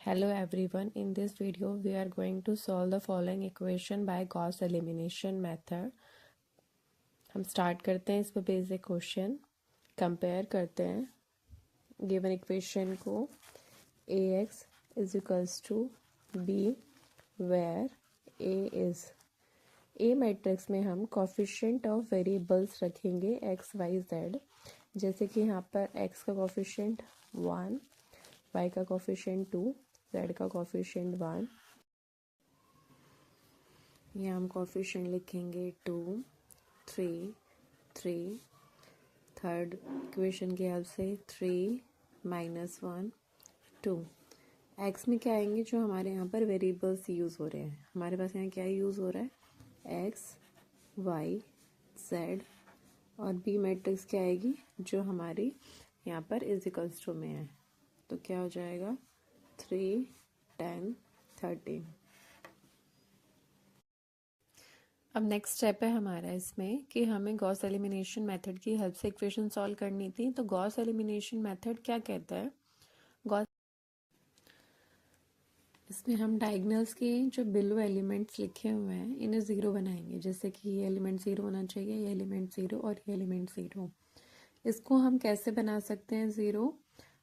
Hello everyone, in this video we are going to solve the following equation by Gauss elimination method. हम start करते हैं इस पर basic question compare करते हैं गिवन इक्वेशन को ax is equals to b where a is a matrix में हम कोफिशिएंट ऑफ वेरिएबल्स रखेंगे x y z, जैसे कि यहाँ पर x का कोफिशिएंट 1, y का कोफिशिएंट 2, z का कोफिशिएंट 1। यहाँ हम कोफिशिएंट लिखेंगे 2, 3, 3। थर्ड इक्वेशन की हेल्प से 3, -1, 2। एक्स में क्या आएंगे जो हमारे यहाँ पर वेरिएबल्स यूज़ हो रहे हैं। हमारे पास यहाँ क्या यूज़ हो रहा है, एक्स, वाई, जेड। और बी मैट्रिक्स क्या आएगी जो हमारी यहाँ पर इज इक्वल्स टू में है, तो क्या हो जाएगा 3, 10, 13। अब नेक्स्ट स्टेप है हमारा इसमें कि हमें गॉस एलिमिनेशन मेथड की हेल्प से इक्वेशन सॉल्व करनी थी। तो गॉस एलिमिनेशन मेथड क्या कहता है, गॉस इसमें हम डायगोनल्स के जो बिलो एलिमेंट्स लिखे हुए हैं इन्हें ज़ीरो बनाएंगे, जैसे कि ये एलिमेंट ज़ीरो होना चाहिए, ये एलिमेंट ज़ीरो और ये एलिमेंट ज़ीरो। इसको हम कैसे बना सकते हैं ज़ीरो,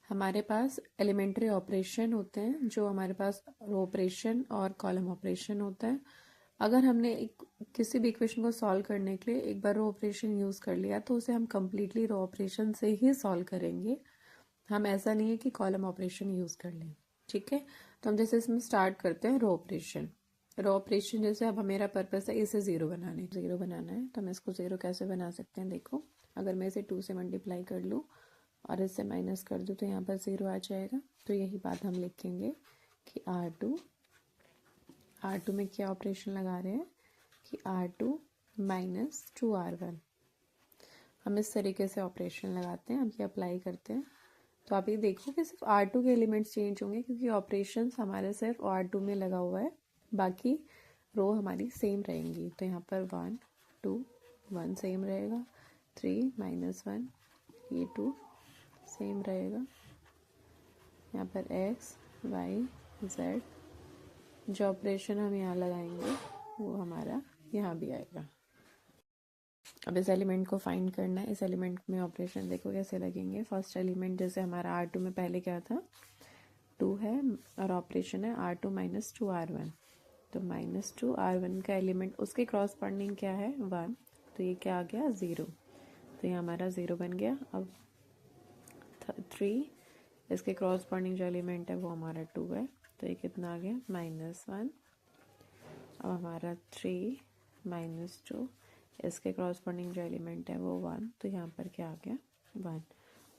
हमारे पास एलिमेंट्री ऑपरेशन होते हैं जो हमारे पास रो ऑपरेशन और कॉलम ऑपरेशन होता है। अगर हमने किसी भी इक्वेशन को सॉल्व करने के लिए एक बार रो ऑपरेशन यूज़ कर लिया तो उसे हम कम्प्लीटली रो ऑपरेशन से ही सॉल्व करेंगे। हम ऐसा नहीं है कि कॉलम ऑपरेशन यूज़ कर लें, ठीक है। तो हम जैसे इसमें स्टार्ट करते हैं रो ऑपरेशन। रो ऑपरेशन जैसे अब मेरा पर्पस है इसे ज़ीरो बनाना है, तो हम इसको ज़ीरो कैसे बना सकते हैं। देखो, अगर मैं इसे 2 से मल्टीप्लाई कर लूँ और इससे माइनस कर दूँ तो यहाँ पर ज़ीरो आ जाएगा। तो यही बात हम लिखेंगे कि R2 में क्या ऑपरेशन लगा रहे हैं कि R2 - 2R1। हम इस तरीके से ऑपरेशन लगाते हैं। अब ये अप्लाई करते हैं तो आप ये देखो कि सिर्फ R2 के एलिमेंट्स चेंज होंगे, क्योंकि ऑपरेशंस हमारे सिर्फ R2 में लगा हुआ है, बाकी रो हमारी सेम रहेंगी। तो यहाँ पर 1, 2, 1 सेम रहेगा, 3, -1, ये 2 सेम रहेगा। यहाँ पर x, y, z, जो ऑपरेशन हम यहाँ लगाएंगे वो हमारा यहाँ भी आएगा। अब इस एलिमेंट को फाइंड करना है। इस एलिमेंट में ऑपरेशन देखो कैसे लगेंगे। फर्स्ट एलिमेंट जैसे हमारा R2 में पहले क्या था, 2 है और ऑपरेशन है R2 - 2R1। तो -2R1 का एलिमेंट उसके क्रॉसपोंडिंग क्या है 1, तो ये क्या आ गया 0। तो ये हमारा 0 बन गया। अब 3, इसके क्रॉसपोंडिंग जो एलिमेंट है वो हमारा 2 है, तो ये कितना आ गया -1। अब हमारा 3 - 2, इसके क्रॉसपोंडिंग जो एलिमेंट है वो 1, तो यहाँ पर क्या आ गया 1।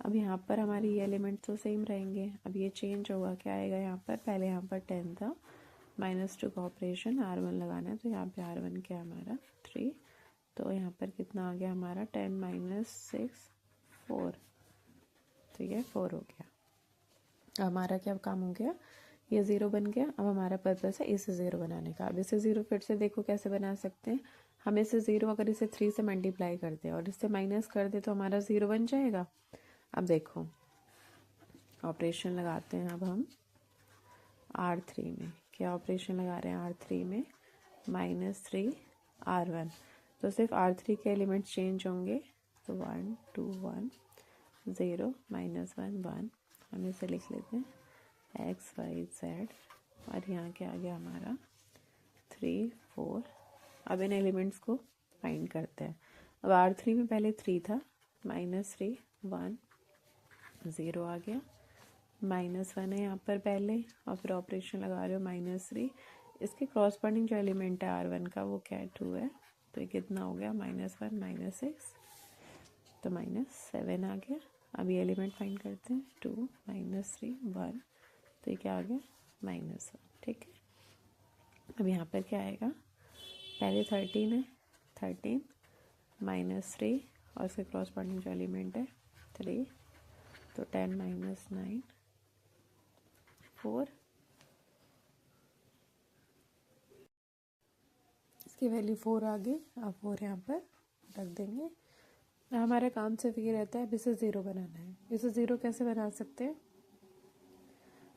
अब यहाँ पर हमारी ये एलिमेंट तो सेम रहेंगे। अब ये चेंज होगा, क्या आएगा यहाँ पर, पहले यहाँ पर 10 था, -2 का ऑपरेशन R1 लगाना है, तो यहाँ पे R1 क्या हमारा 3, तो यहाँ पर कितना आ गया हमारा 10 - 6, 4, तो ये 4 हो गया। अब हमारा क्या काम हो गया, ये 0 बन गया। अब हमारा पर्पस है इसे 0 बनाने का। अब इसे 0 फिर से देखो कैसे बना सकते हैं। हम इसे 0 अगर इसे 3 से मल्टीप्लाई करते हैं और इससे माइनस कर दे तो हमारा 0 बन जाएगा। अब देखो ऑपरेशन लगाते हैं। अब हम R3 में क्या ऑपरेशन लगा रहे हैं, R3 में -3R1, तो सिर्फ R3 के एलिमेंट चेंज होंगे। तो 1, 2, 1, 0, -1, 1। हम इसे लिख लेते हैं x, y, z, और यहाँ क्या आ गया हमारा 3, 4। अब इन एलिमेंट्स को फाइंड करते हैं। अब R3 में पहले 3 था, -3, 1, 0 आ गया, -1 है यहाँ पर पहले, और फिर ऑपरेशन लगा रहे हो -3। इसके क्रॉसपोंडिंग जो एलिमेंट है R1 का वो क्या है 2 है, तो ये कितना हो गया -1, -6, तो -7 आ गया। अब ये एलिमेंट फाइंड करते हैं 2, -3, 1, तो ये क्या आ गया -1, ठीक है। अब यहाँ पर क्या आएगा, पहले 13 है, 13 -3 और इसके क्रॉसपोंडिंग जो एलिमेंट है 3, तो 10 - 9, 4, इसकी वैल्यू 4 आ गई। अब 4 यहाँ पर रख देंगे। हमारा काम सिर्फ ये रहता है अब इसे 0 बनाना है। इसे 0 कैसे बना सकते हैं,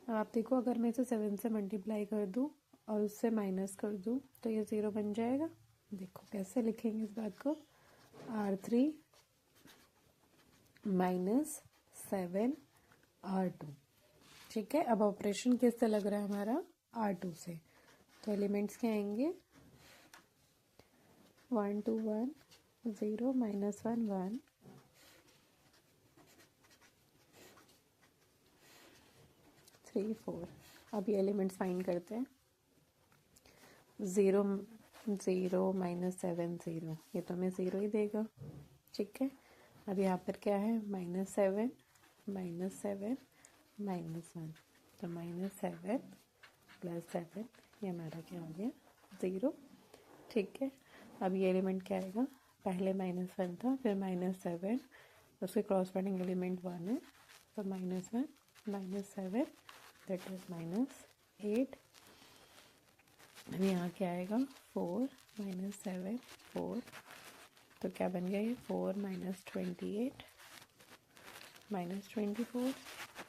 अब आप देखो, अगर मैं इसे 7 से मल्टीप्लाई कर दूँ और उससे माइनस कर दूँ तो ये 0 बन जाएगा। देखो कैसे लिखेंगे इस बात को, R3 माइनस 7 R2। ठीक है, अब ऑपरेशन किससे लग रहा है हमारा, R2 से। तो एलिमेंट्स क्या आएंगे, 1 2 1 0 माइनस 1 1 3 4। अब ये एलिमेंट्स फाइंड करते हैं। 0 0 माइनस 7 0, ये तो हमें 0 ही देगा। ठीक है, अब यहाँ पर क्या है, -7 -7 -1, तो -7 + 7, ये हमारा क्या हो गया, 0। ठीक है, अब ये एलिमेंट क्या आएगा, पहले -1 था, फिर -7, उसके क्रॉसपेंडिंग एलिमेंट 1 है, तो -1 -7 दैट इज -8। अब यहाँ क्या आएगा, 4 -7 4, तो क्या बन गया ये, 4 -28 -24,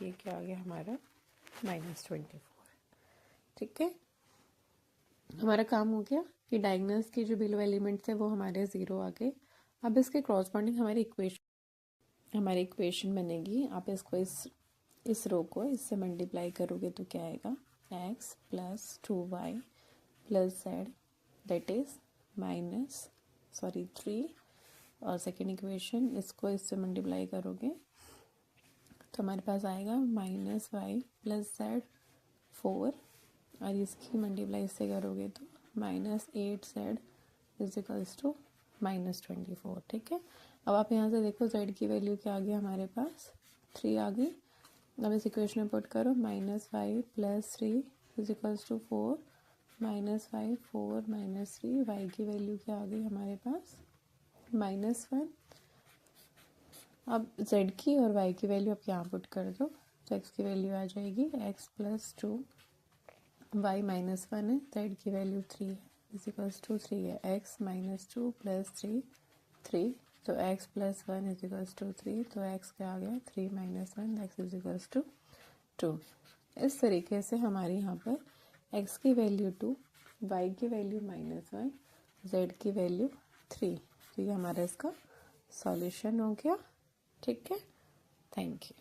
ये क्या आ गया हमारा, -24। ठीक है, हमारा काम हो गया कि डायगोनल्स की जो बिलो एलिमेंट्स है वो हमारे 0 आ गए। अब इसके क्रॉसपॉन्डिंग हमारी इक्वेशन बनेगी। आप इसको इस रो को इससे मल्टीप्लाई करोगे तो क्या आएगा, x + 2y + z that is -3, और सेकेंड इक्वेशन इसको इससे मल्टीप्लाई करोगे तो हमारे पास आएगा -y + z 4, और इसकी मल्टीप्लाई इससे करोगे तो -8z = -24। ठीक है, अब आप यहाँ से देखो z की वैल्यू क्या आ गई हमारे पास, 3 आ गई। अब इस इक्वेशन में पुट करो, -y + 3 = 4 -y 4 -3, y की वैल्यू क्या आ गई हमारे पास, -1। अब z की और y की वैल्यू आप यहाँ पुट कर दो, तो x की वैल्यू आ जाएगी x + 2, y -1 है, z की वैल्यू 3 है, = 3 है, x -2 + 3 3, तो x + 1 = 3, तो x क्या आ गया, 3 - 1 x = 2। इस तरीके से हमारे यहाँ पर x की वैल्यू 2, y की वैल्यू -1, z की वैल्यू 3, तो ये हमारा इसका सॉल्यूशन हो गया। ठीक है, थैंक यू।